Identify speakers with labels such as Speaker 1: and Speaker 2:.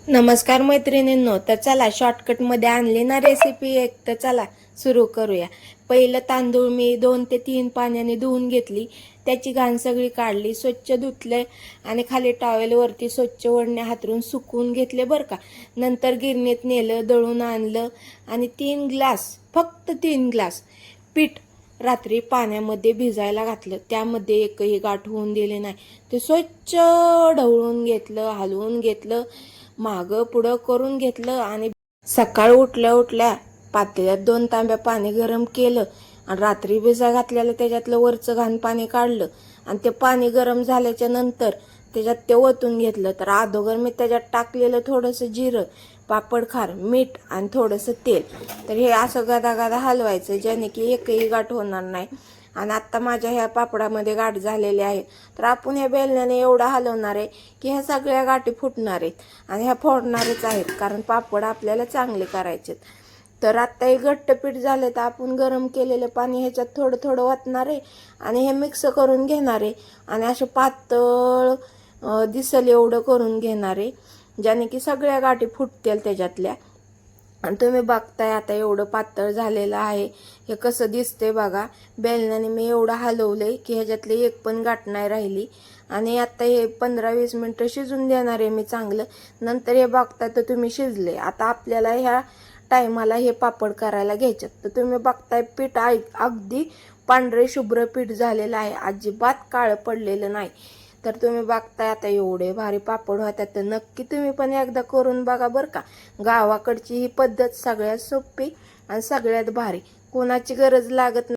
Speaker 1: नमस्कार मैत्रिणींनो, तर चला शॉर्टकटमध्ये आणली ना रेसिपी एक, तर चला सुरू करूया. पहिलं तांदूळ मी 2 ते 3 पाण्याने धुवून घेतली. त्याची घाण सगळी काढली, स्वच्छ धुतले आणि खाली टॉवेलवरती स्वच्छ ओढणे हातरून सुकवून घेतले बरं का. नंतर गिरणीत नेलं, दळून आणलं आणि 3 ग्लास, फक्त 3 ग्लास पीठ रात्री पाण्यामध्ये भिजायला घातलं. त्यामध्ये एकही गाठ होऊन दिली नाही. ते स्वच्छ ढवळून घेतलं, हलवून घेतलं, मागं पुढं करून घेतलं आणि सकाळ उठल्या उठल्या पातेल्यात 2 तांब्या पाणी गरम केलं आणि रात्री भिजा घातलेलं त्याच्यातलं वरचं घाण पाणी काढलं आणि ते पाणी गरम झाल्याच्या नंतर त्याच्यात ते ओतून घेतलं. तर अगोदर मी त्याच्यात टाकलेलं थोडंसं जिरं, पापडखार, मीठ आणि थोडंसं तेल. तर हे असं गदागदा हलवायचं ज्याने की एकही गाठ होणार नाही. आणि आत्ता माझ्या ह्या पापडामध्ये गाठ झालेली आहे. तर आपण ह्या बेलण्याने एवढा हलवणार आहे की ह्या सगळ्या गाठी फुटणार आहेत आणि ह्या फोडणारच आहेत, कारण पापड आपल्याला चांगले करायचे. तर आत्ता हे घट्ट पीठ झालं तर आपण गरम केलेलं पाणी ह्याच्यात थोडं थोडं ओतणार आहे आणि हे मिक्स करून घेणार आहे आणि असं पातळ दिसल एवढं करून घेणार आहे ज्याने की सगळ्या गाठी फुटतील त्याच्यातल्या. आणि तुम्ही बघताय आता एवढं पातळ झालेलं आहे. हे कसं दिसतंय बघा. बेलण्याने मी एवढं हलवलंय की ह्याच्यातली एक पण गाठ नाही राहिली. आणि आता हे 15-20 मिनटं शिजून देणार आहे मी चांगलं. नंतर हे बघताय तर तुम्ही शिजले. आता आपल्याला ह्या टायमाला हे पापड करायला घ्यायचे. तर तुम्ही बघताय पीठ अगदी पांढरे शुभ्र पीठ झालेलं आहे, अजिबात काळं पडलेलं नाही. तर तुम्ही बघताय आता एवढे भारी पापड होतात. तर नक्की तुम्ही पण एकदा करून बघा बरं का. गावाकडची ही पद्धत सगळ्यात सोपी आणि सगळ्यात भारी, कोणाची गरज लागत नाही.